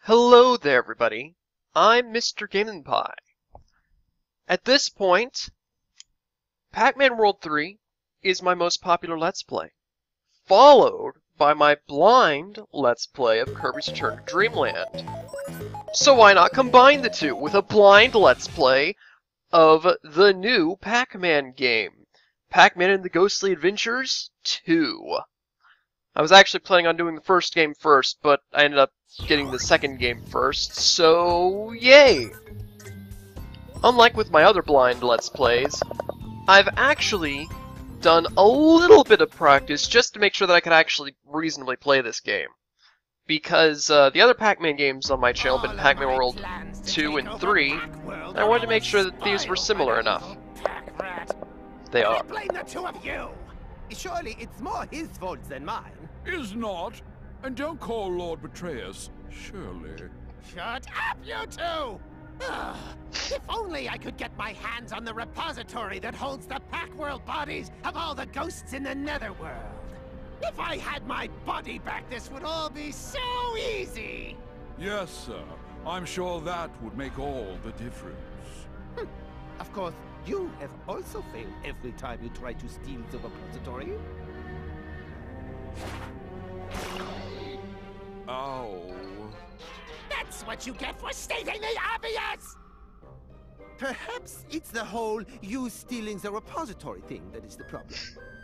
Hello there, everybody. I'm Mr. Game & Pie. At this point, Pac-Man World 3 is my most popular Let's Play, followed by my blind Let's Play of Kirby's Return to Dreamland. So why not combine the two with a blind Let's Play of the new Pac-Man game, Pac-Man and the Ghostly Adventures 2. I was actually planning on doing the first game first, but I ended up getting the second game first, so yay! Unlike with my other blind Let's Plays, I've actually done a little bit of practice just to make sure that I could actually reasonably play this game. Because the other Pac-Man games on my channel have been Pac-Man World 2 and 3, and I wanted to make sure that these were similar enough. They are. Blame the two of you! Surely it's more his fault than mine. Is not. And don't call Lord Betrayus, Shirley. Shut up, you two! Ugh. If only I could get my hands on the repository that holds the Pac-World bodies of all the ghosts in the Netherworld. If I had my body back, this would all be so easy! Yes, sir. I'm sure that would make all the difference. Of course, you have also failed every time you try to steal the repository. Ow. That's what you get for stating the obvious! Perhaps it's the whole you stealing the repository thing that is the problem.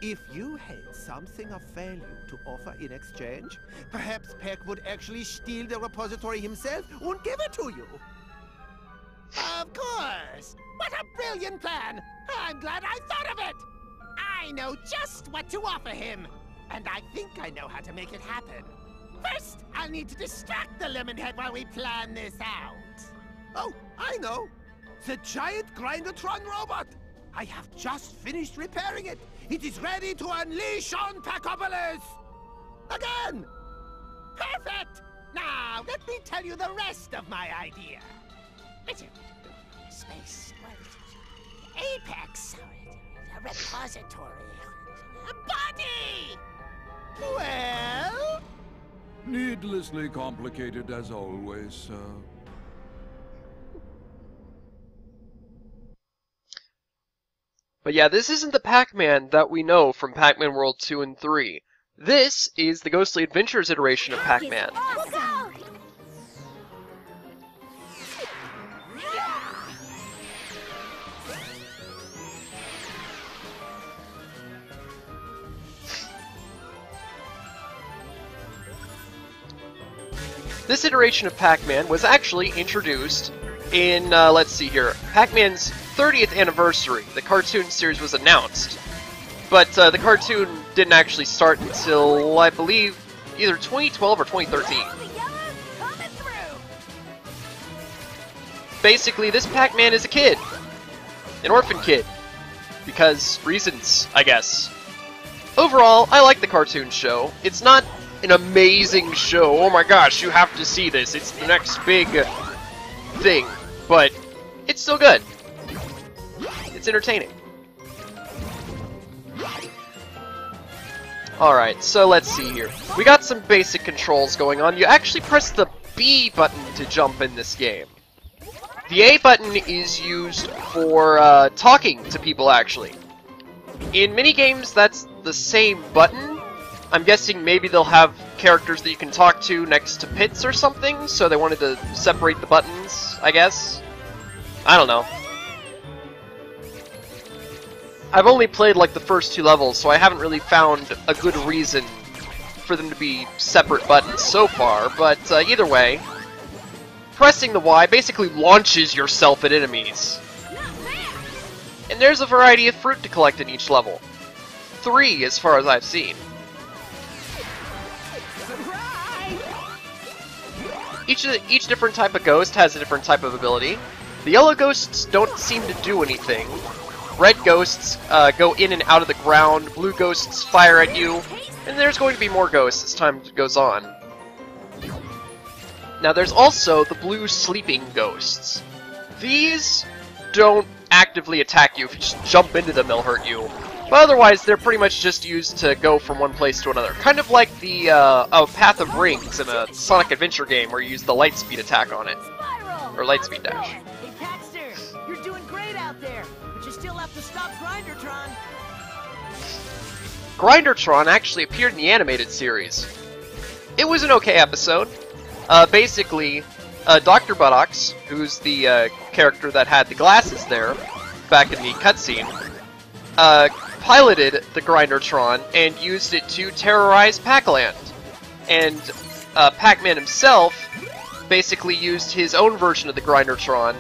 If you had something of value to offer in exchange, perhaps Pac would actually steal the repository himself and give it to you. Of course! What a brilliant plan! I'm glad I thought of it! I know just what to offer him, and I think I know how to make it happen. First, I'll need to distract the Lemonhead while we plan this out. Oh, I know! The giant Grindatron robot! I have just finished repairing it! It is ready to unleash on Pacopolis! Again! Perfect! Now, let me tell you the rest of my idea. Space, Apex, a repository, a body! Well? Needlessly complicated as always, sir. But yeah, this isn't the Pac-Man that we know from Pac-Man World 2 and 3. This is the Ghostly Adventures iteration of Pac-Man. This iteration of Pac-Man was actually introduced in, let's see here, Pac-Man's 30th anniversary. The cartoon series was announced, but the cartoon didn't actually start until, I believe, either 2012 or 2013. Basically, this Pac-Man is a kid. An orphan kid. Because reasons, I guess. Overall, I like the cartoon show. It's not an amazing show. Oh my gosh, you have to see this. It's the next big thing. But it's still good. It's entertaining. Alright, so let's see here. We got some basic controls going on. You actually press the B button to jump in this game. The A button is used for talking to people, actually. In many games, that's the same button. I'm guessing maybe they'll have characters that you can talk to next to pits or something, so they wanted to separate the buttons, I guess. I don't know. I've only played like the first two levels, so I haven't really found a good reason for them to be separate buttons so far, but either way, pressing the Y basically launches yourself at enemies. And there's a variety of fruit to collect in each level. 3 as far as I've seen. Each different type of ghost has a different type of ability. The yellow ghosts don't seem to do anything. Red ghosts go in and out of the ground. Blue ghosts fire at you. And there's going to be more ghosts as time goes on. Now there's also the blue sleeping ghosts. These don't actively attack you. If you just jump into them, they'll hurt you. But otherwise, they're pretty much just used to go from one place to another. Kind of like the Path of Rings in a Sonic Adventure game where you use the light speed attack on it. Or light speed dash. Hey, Paxter, you're doing great out there, but you still have to stop Grindertron. Grindertron actually appeared in the animated series. It was an okay episode. Basically, Dr. Buttocks, who's the character that had the glasses there back in the cutscene, piloted the Grindertron and used it to terrorize Pac-Land. And Pac-Man himself basically used his own version of the Grindertron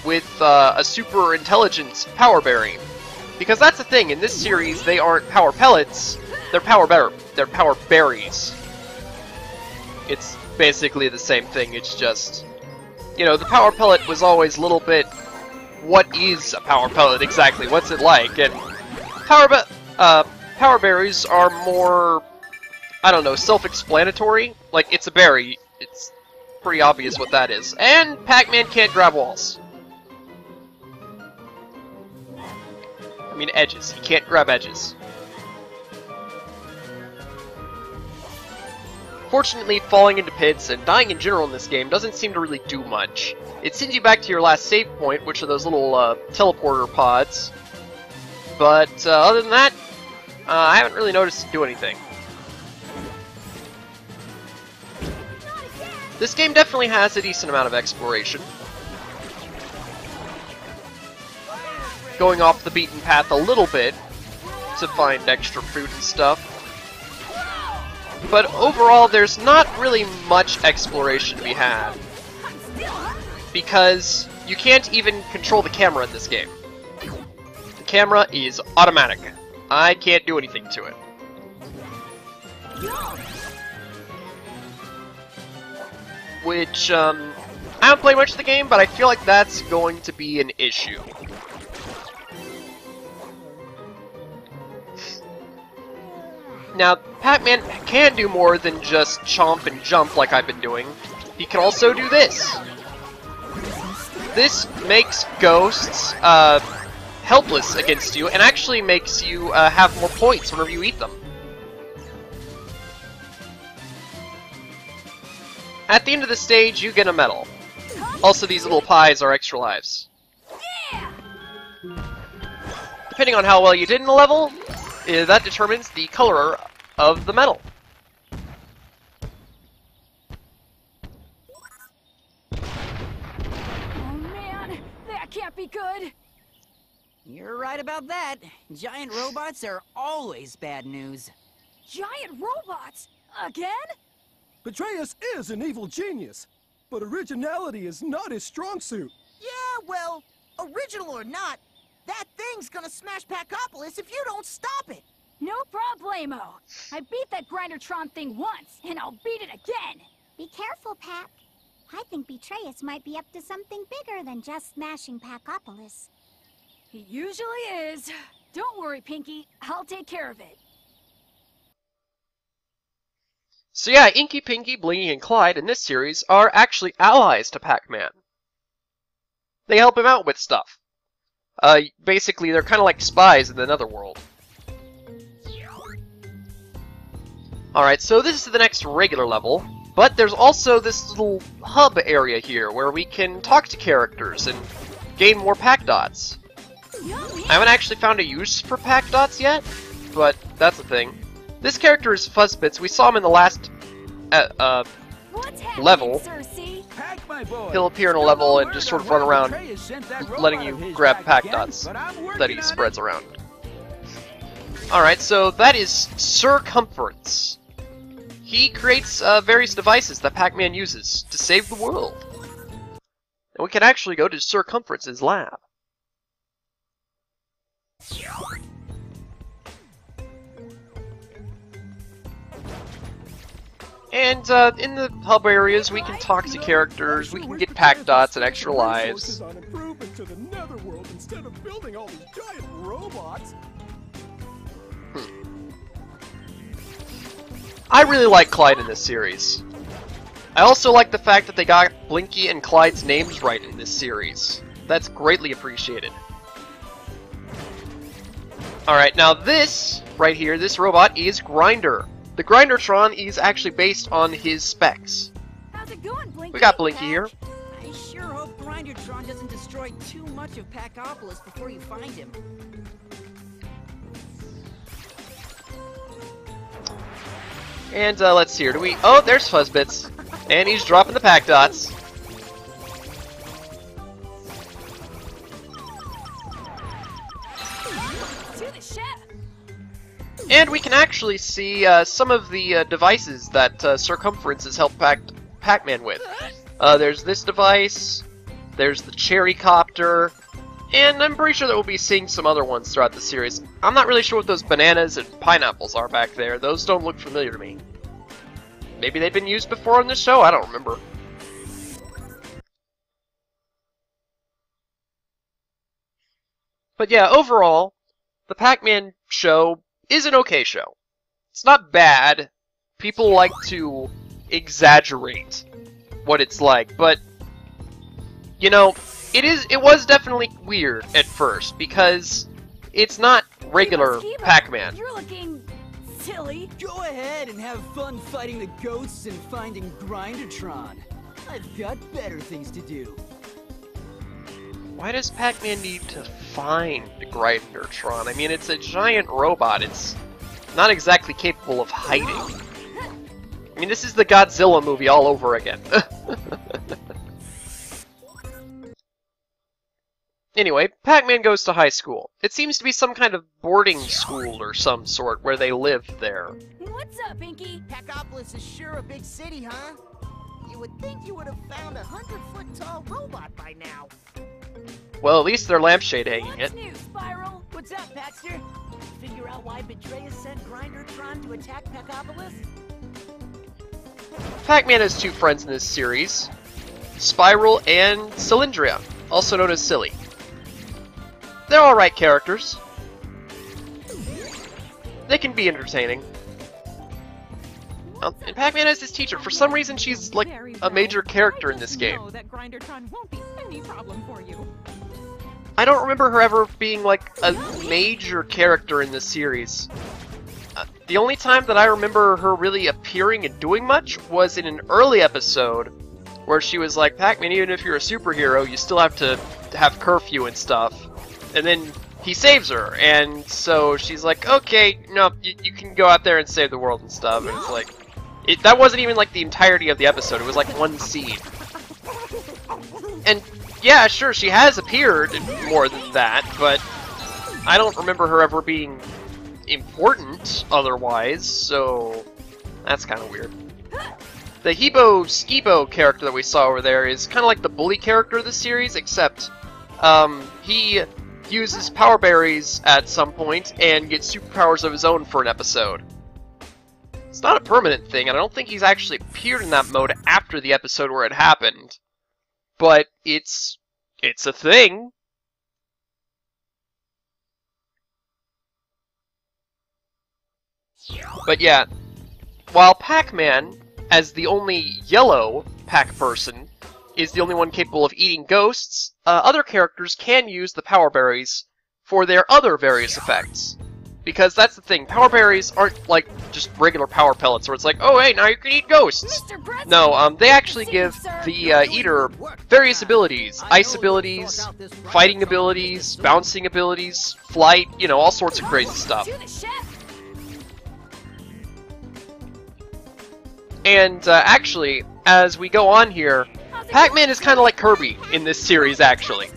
with a super intelligent power berry. Because that's the thing, in this series they aren't power pellets, they're power berries. It's basically the same thing, it's just, you know, the power pellet was always a little bit, what is a power pellet exactly, what's it like, and power berries are more, I don't know, self-explanatory. Like, it's a berry, it's pretty obvious what that is. And Pac-Man can't grab walls. I mean edges, he can't grab edges. Fortunately, falling into pits and dying in general in this game doesn't seem to really do much. It sends you back to your last save point, which are those little teleporter pods. But other than that, I haven't really noticed it do anything. This game definitely has a decent amount of exploration. Going off the beaten path a little bit to find extra food and stuff. But overall, there's not really much exploration to be had. Because you can't even control the camera in this game. The camera is automatic. I can't do anything to it. Which, I haven't played much of the game, but I feel like that's going to be an issue. Now, Pac-Man can do more than just chomp and jump like I've been doing. He can also do this. This makes ghosts helpless against you, and actually makes you have more points whenever you eat them. At the end of the stage, you get a medal. Also, these little pies are extra lives. Depending on how well you did in the level, that determines the color of the medal. Oh man, that can't be good. You're right about that. Giant robots are always bad news. Giant robots? Again? Betrayus is an evil genius, but originality is not his strong suit. Yeah, well, original or not, that thing's gonna smash Pacopolis if you don't stop it. No problemo. I beat that Grindertron thing once, and I'll beat it again. Be careful, Pac. I think Betrayus might be up to something bigger than just smashing Pacopolis. He usually is. Don't worry, Pinky. I'll take care of it. So yeah, Inky, Pinky, Blinky, and Clyde in this series are actually allies to Pac-Man. They help him out with stuff. Basically, they're kind of like spies in the Netherworld. Alright, so this is the next regular level, but there's also this little hub area here where we can talk to characters and gain more Pac Dots. I haven't actually found a use for Pac Dots yet, but that's the thing. This character is Fuzzbits. We saw him in the last level. He'll appear in a level and just sort of run around, letting you grab Pac Dots that he spreads around. Alright, so that is Circumference. He creates various devices that Pac-Man uses to save the world. And we can actually go to Circumference's lab. And in the hub areas, we can talk to characters, we can get Pac Dots and extra lives. On improvement to the Netherworld instead of building all these giant robots. I really like Clyde in this series. I also like the fact that they got Blinky and Clyde's names right in this series. That's greatly appreciated. Alright, now this, right here, this robot is Grinder. The Grindertron is actually based on his specs. How's it going, Blinky? We got Blinky here. I sure hope Grindertron doesn't destroy too much of Pacopolis before you find him. And let's see here, do we... Oh, there's Fuzzbits. And he's dropping the Pac Dots. To the chef. And we can actually see some of the devices that Circumference has helped Pac-Man with. There's this device, there's the Cherry Copter, and I'm pretty sure that we'll be seeing some other ones throughout the series. I'm not really sure what those bananas and pineapples are back there. Those don't look familiar to me. Maybe they've been used before on this show? I don't remember. But yeah, overall, the Pac-Man show is an okay show. It's not bad. People like to exaggerate what it's like, but you know, it was definitely weird at first because it's not regular Pac-Man. You're looking silly. Go ahead and have fun fighting the ghosts and finding Grindertron. I've got better things to do. Why does Pac-Man need to find Grindertron? I mean, it's a giant robot. It's not exactly capable of hiding. I mean, this is the Godzilla movie all over again. Anyway, Pac-Man goes to high school. It seems to be some kind of boarding school or some sort where they live there. What's up, Inky? Pacopolis is sure a big city, huh? You would think you would have found a 100-foot tall robot by now. Well, at least their lampshade hanging it. What's new, Spiral? What's up, Baxter? Figure out why Betrayus sent Grindertron to attack Pacopolis? Pac-Man has two friends in this series, Spiral and Cylindria, also known as Silly. They're alright characters. They can be entertaining. And Pac-Man has his teacher. For some reason, she's like a major character in this game. That Grindertron won't be any problem for you. I don't remember her ever being like a major character in this series. The only time that I remember her really appearing and doing much was in an early episode where she was like, Pac-Man, even if you're a superhero, you still have to have curfew and stuff. And then he saves her, and so she's like, okay, no, you can go out there and save the world and stuff. And it's like, that wasn't even like the entirety of the episode, it was like one scene. And yeah, sure, she has appeared in more than that, but I don't remember her ever being important otherwise, so that's kind of weird. The Hebo Skibo character that we saw over there is kind of like the bully character of the series, except he uses power berries at some point and gets superpowers of his own for an episode. It's not a permanent thing, and I don't think he's actually appeared in that mode after the episode where it happened. But it's a thing. But yeah, while Pac-Man, as the only yellow Pac person, is the only one capable of eating ghosts, other characters can use the power berries for their other various effects. Because that's the thing, power berries aren't like just regular power pellets where it's like, oh hey, now you can eat ghosts! No, they actually give the eater various abilities. Ice abilities, fighting abilities, bouncing abilities, flight, you know, all sorts of crazy stuff. And actually, as we go on here, Pac-Man is kind of like Kirby in this series, actually.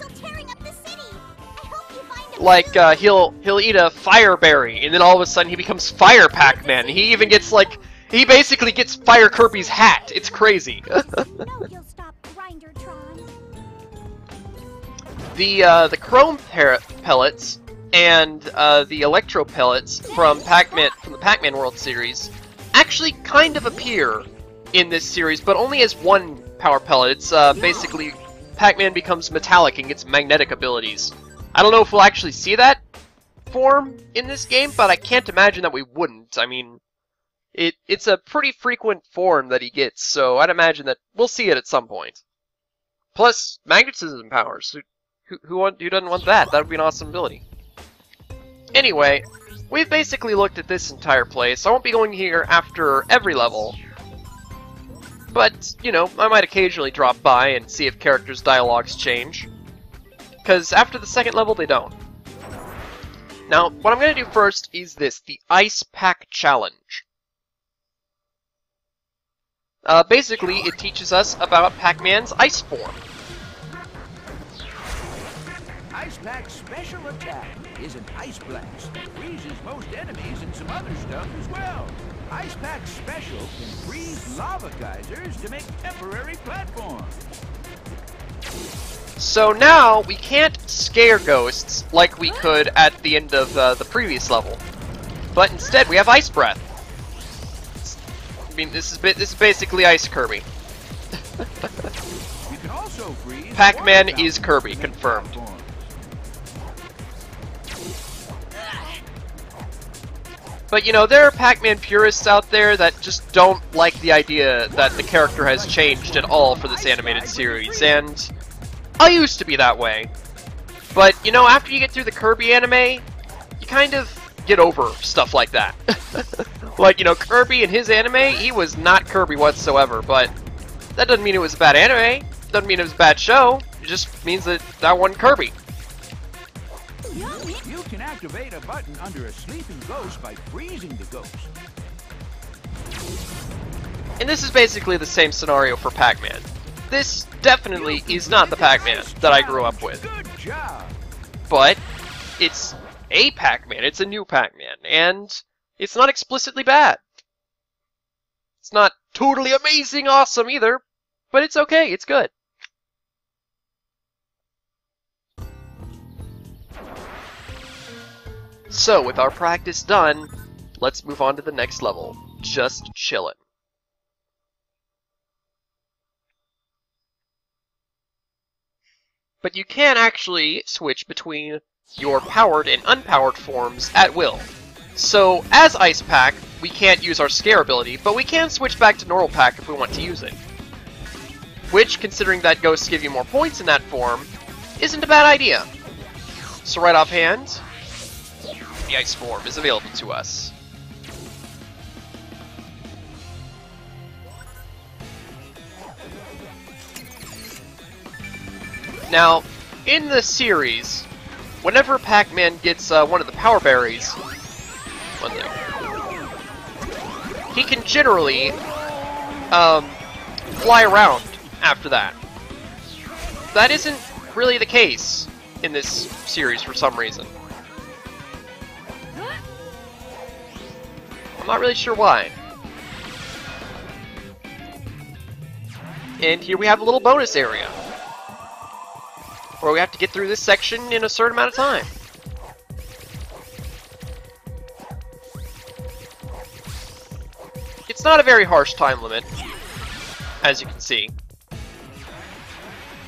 Like, he'll eat a fire berry, and then all of a sudden he becomes Fire Pac-Man. He even gets, like, he basically gets Fire Kirby's hat. It's crazy. The Chrome pellets and the Electro pellets from the Pac-Man World series actually kind of appear in this series, but only as one power pellet. It's basically Pac-Man becomes metallic and gets magnetic abilities. I don't know if we'll actually see that form in this game, but I can't imagine that we wouldn't. I mean, it's a pretty frequent form that he gets, so I'd imagine that we'll see it at some point. Plus, magnetism powers. Who doesn't want that? That would be an awesome ability. Anyway, we've basically looked at this entire place. I won't be going here after every level. But, you know, I might occasionally drop by and see if characters' dialogues change. Because after the second level, they don't. Now, what I'm going to do first is this, the Ice Pack Challenge. Basically, it teaches us about Pac-Man's ice form. Ice Pack's special attack is an ice blast that freezes most enemies and some other stuff as well. Ice Pack's special can freeze lava geysers to make temporary platforms. So now, we can't scare ghosts like we could at the end of the previous level. But instead, we have Ice Breath. I mean, this is basically Ice Kirby. You can also freeze Pac-Man is Kirby, confirmed. But you know, there are Pac-Man purists out there that just don't like the idea that the character has changed at all for this animated series, and I used to be that way. But you know, after you get through the Kirby anime, you kind of get over stuff like that. Like, you know, Kirby in his anime, he was not Kirby whatsoever, but that doesn't mean it was a bad anime, doesn't mean it was a bad show, it just means that that wasn't Kirby. You can activate a button under a sleeping ghost by freezing the ghost. And this is basically the same scenario for Pac-Man. This definitely is not the Pac-Man that I grew up with. Good job. But it's a Pac-Man, it's a new Pac-Man, and it's not explicitly bad. It's not totally amazing awesome either, but it's okay, it's good. So, with our practice done, let's move on to the next level. Just chillin'. But you can actually switch between your powered and unpowered forms at will. So, as Ice Pack, we can't use our Scare ability, but we can switch back to Normal Pack if we want to use it. Which, considering that ghosts give you more points in that form, isn't a bad idea. So right offhand, the Ice form is available to us. Now, in the series, whenever Pac-Man gets one of the power berries, he can generally fly around after that. That isn't really the case in this series for some reason. I'm not really sure why. And here we have a little bonus area, where we have to get through this section in a certain amount of time. It's not a very harsh time limit, as you can see.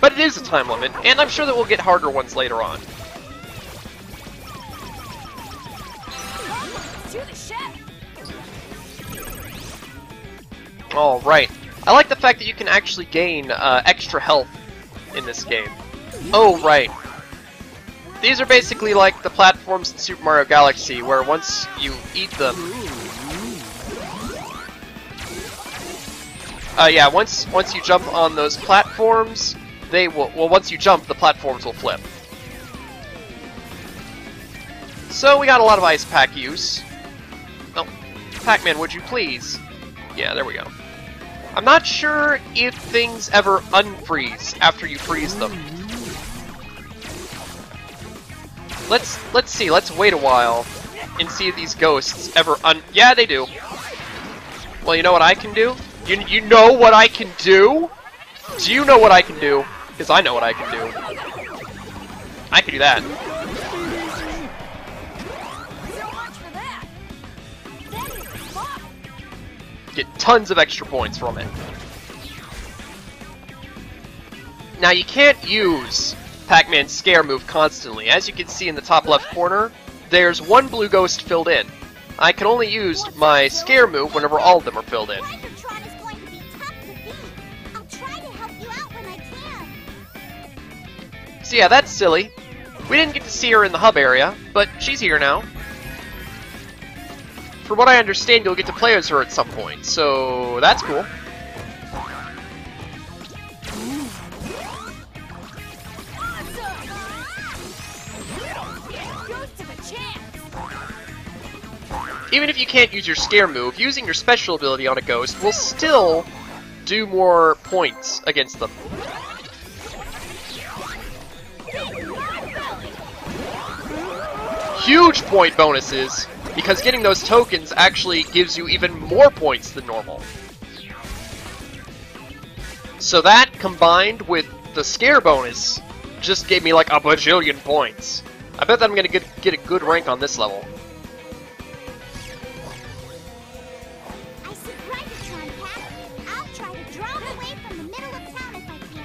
But it is a time limit, and I'm sure that we'll get harder ones later on. Alright. I like the fact that you can actually gain extra health in this game. Oh, right. These are basically like the platforms in Super Mario Galaxy, where once you eat them... yeah, once you jump on those platforms, they will... Well, once you jump, the platforms will flip. So, we got a lot of Ice Pack use. Oh, Pac-Man, would you please? Yeah, there we go. I'm not sure if things ever unfreeze after you freeze them. Let's see, let's wait a while and see if these ghosts ever yeah, they do. Well, you know what I can do? You know what I can do? Do you know what I can do? Because I know what I can do. I can do that. Get tons of extra points from it. Now, you can't use Pac-Man's Scare move constantly. As you can see in the top left corner, there's one blue ghost filled in. I can only use my Scare move whenever all of them are filled in. So yeah, that's silly. We didn't get to see her in the hub area, but she's here now. from what I understand, you'll get to play as her at some point, so that's cool. Even if you can't use your scare move, using your special ability on a ghost will still do more points against them. Huge point bonuses, because getting those tokens actually gives you even more points than normal. So that, combined with the scare bonus, just gave me like a bajillion points. I bet that I'm gonna get a good rank on this level. I see Grindotron, Pat. I'll try to draw him away from the middle of town if I can.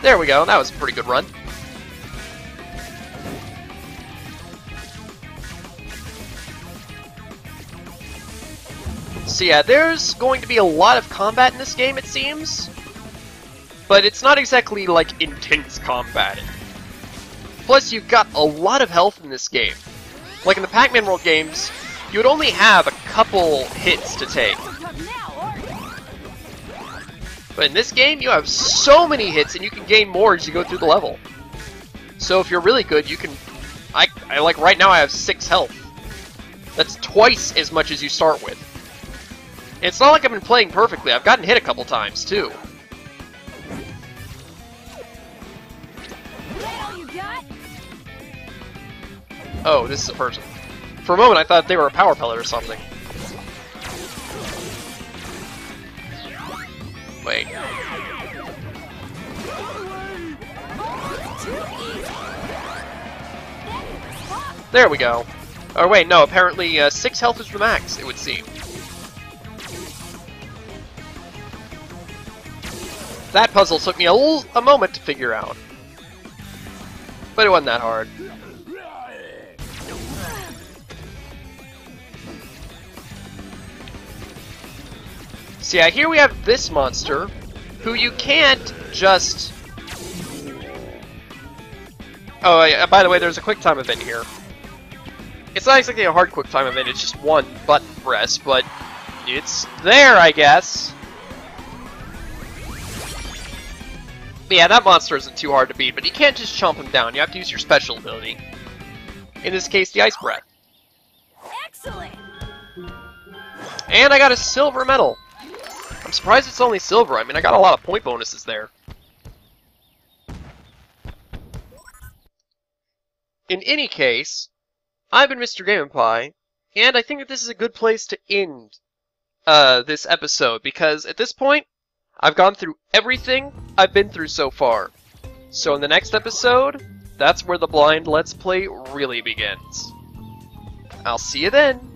There we go, that was a pretty good run. So yeah, there's going to be a lot of combat in this game, it seems. But it's not exactly, like, intense combat. Plus, you've got a lot of health in this game. Like in the Pac-Man World games, you would only have a couple hits to take. But in this game, you have so many hits, and you can gain more as you go through the level. So if you're really good, you can... I like, right now I have 6 health. That's twice as much as you start with. And it's not like I've been playing perfectly. I've gotten hit a couple times, too. Oh, this is a person. For a moment, I thought they were a power pellet or something. Wait. There we go. Oh wait, no, apparently 6 health is the max, it would seem. That puzzle took me a moment to figure out. But it wasn't that hard. So yeah, here we have this monster, who you can't just... Oh, yeah, by the way, there's a quick time event here. It's not exactly a hard quick time event, it's just one button press, but it's there, I guess. But yeah, that monster isn't too hard to beat, but you can't just chomp him down, you have to use your special ability. In this case, the Ice Breath. Excellent. And I got a silver medal. I'm surprised it's only silver. I mean, I got a lot of point bonuses there. In any case, I've been Mr. Game & Pie, and I think that this is a good place to end this episode, because at this point, I've gone through everything I've been through so far. So in the next episode, that's where the blind Let's Play really begins. I'll see you then!